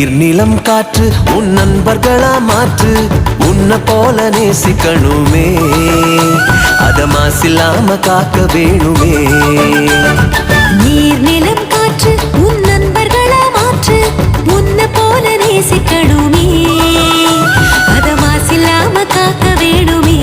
நீர் நிலம் காற்று உன் நண்பர்களா மாற்று உன்னை போல நேசிக்கணுமே அத மாசில்லாம காக்க வேணுமே நீர் நிலம் காற்று உன் நண்பர்களா மாற்று உன்னை போல நேசிக்கணுமே அத மாசில்லாம காக்க வேணுமே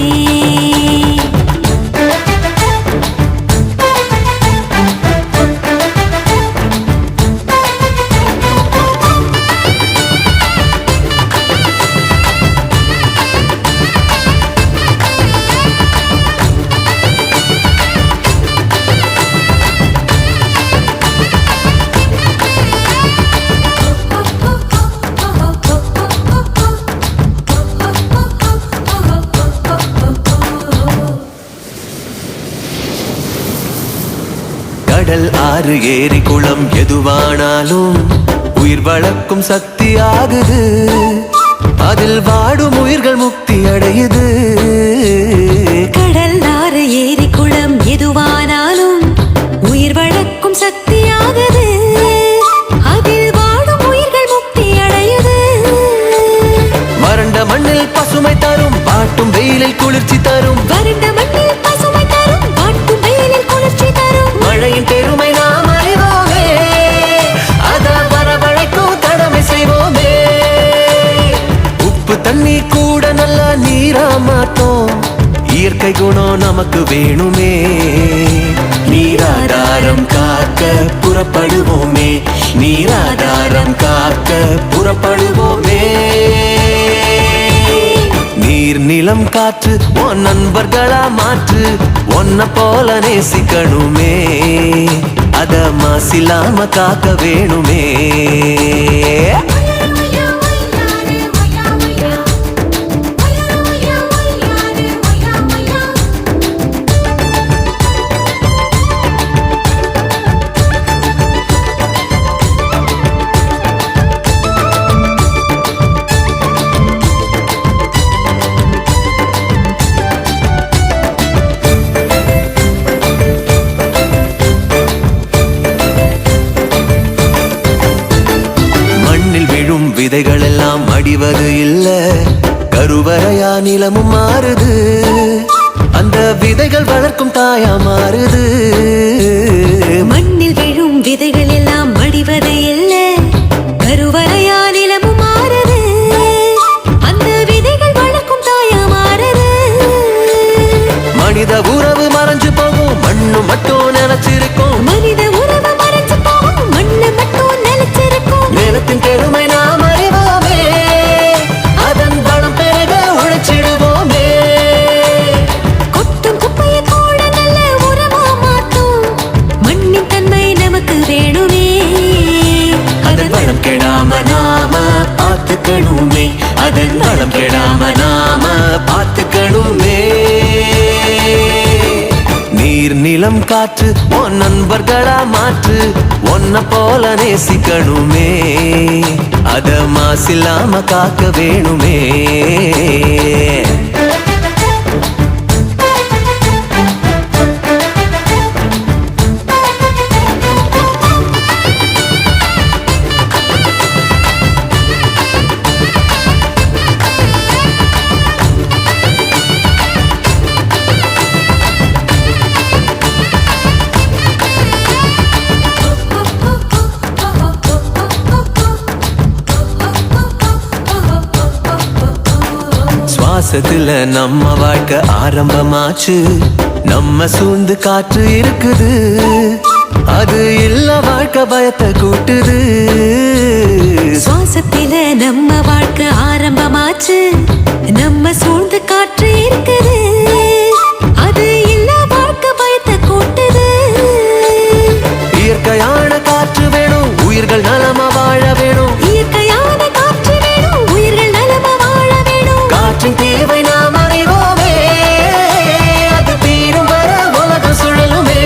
கடல் ஆறு ஏரி குளம் எதுவானாலும் உயிர் வளர்க்கும் சக்தி ஆகுது அதில் வாடும் உயிர்கள் முக்தி அடையுது கடல் ஆறு ஏரி குளம் எதுவானாலும் உயிர் வளர்க்கும் சக்தி ஆகுது அதில் வாடும் உயிர்கள் முக்தி அடையுது வறண்ட மண்ணில் பசுமை தரும் பாட்டும் வெயிலில் குளிர்ச்சி தரும் வறண்ட மண்ணில் பசுமை தரும் பாட்டும் வெயிலில் குளிர்ச்சி தரும் மழையின் பெருமை நாம் அறிவோமே அத வரவழைக்கும் கடமை செய்வோமே உப்பு தண்ணி கூட நல்ல நீரா மாத்தோம் இயற்கை குணம் நமக்கு வேணுமே நீராதாரம் காக்க புறப்படுவோமே நீராதாரம் காக்க புறப்படுவோமே நீர் நிலம் காற்று உன் நண்பர்களா மாற்று உன்னை போல நேசிக்கணுமே அத மாசில்லாம காக்க வேணுமே விதைகள் எல்லாம் அடிவது இல்ல கருவறையா நிலமும் மாறுது அந்த விதைகள் வளர்க்கும் தாயா மாறுது மண்ணில் விழும் விதைகள் எல்லாம் அடிவது இல்ல கருவறையா நிலமும் மாறுது அந்த விதைகள் வளர்க்கும் தாயா மாறுது மனித உறவு மறைஞ்சு போகும் மண்ணு மட்டும் நினைச்சிருக்கும் மனித உறவு மறைஞ்சு போகும் மண்ணு மட்டும் நினைச்சிருக்கும் நிலத்தின் பெருமை நாம் அதன் வளம் கெடாம நாம பார்த்துக்கணுமே நீர் நிலம் காற்று உன் நண்பர்களா மாற்று உன்னை போல நேசிக்கணுமே அத மாசில்லாம காக்க வேணுமே சுவாசத்துல நம்ம வாழ்க்கை ஆரம்பமாச்சு நம்ம சூழ்ந்து காற்று இருக்குது அது இல்ல வாழ்க்கை பயத்தை கூட்டுது சுவாசத்தில நம்ம வாழ்க்கை ஆரம்பமாச்சு நம்ம சூழ்ந்து காற்று இருக்குது அது இல்ல வாழ்க்கை பயத்தை கூட்டுது இயற்கையான காற்று வேணும் உயிர்கள் நலமா வாழ வேணும் இயற்கையான காற்று வேணும் உயிர்கள் நலமா வாழ வேணும் காற்றின் தேவை நாம் அறிவோமே அது தீரும் வர உலகம் சுழலுமே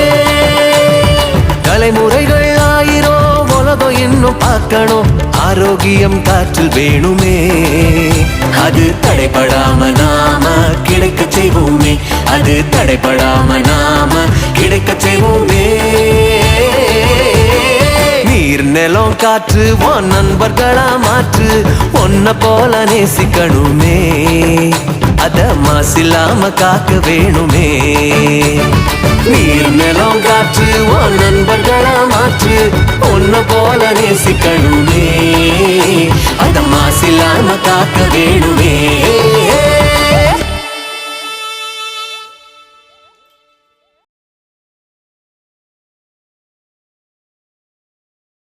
தலைமுறைகள் ஆயிரம் உலகம் இன்னும் பார்க்கணும் ஆரோக்கியம் காற்றில் வேணுமே அது தடைபடாம நாம கிடைக்க செய்வோமே அது தடைபடாம நாம கிடைக்க செய்வோமே நீர் நில நிலம் காற்று உன் நண்பர்களா மாற்று உன்னை போல நேசிக்கணுமே அத மாசில்லாம காக்க வேணுமே நீர் நிலம் காற்று உன் நண்பர்களா மாற்று உன்னை போல நேசிக்கணுமே அத மாசில்லாம காக்க வேணுமே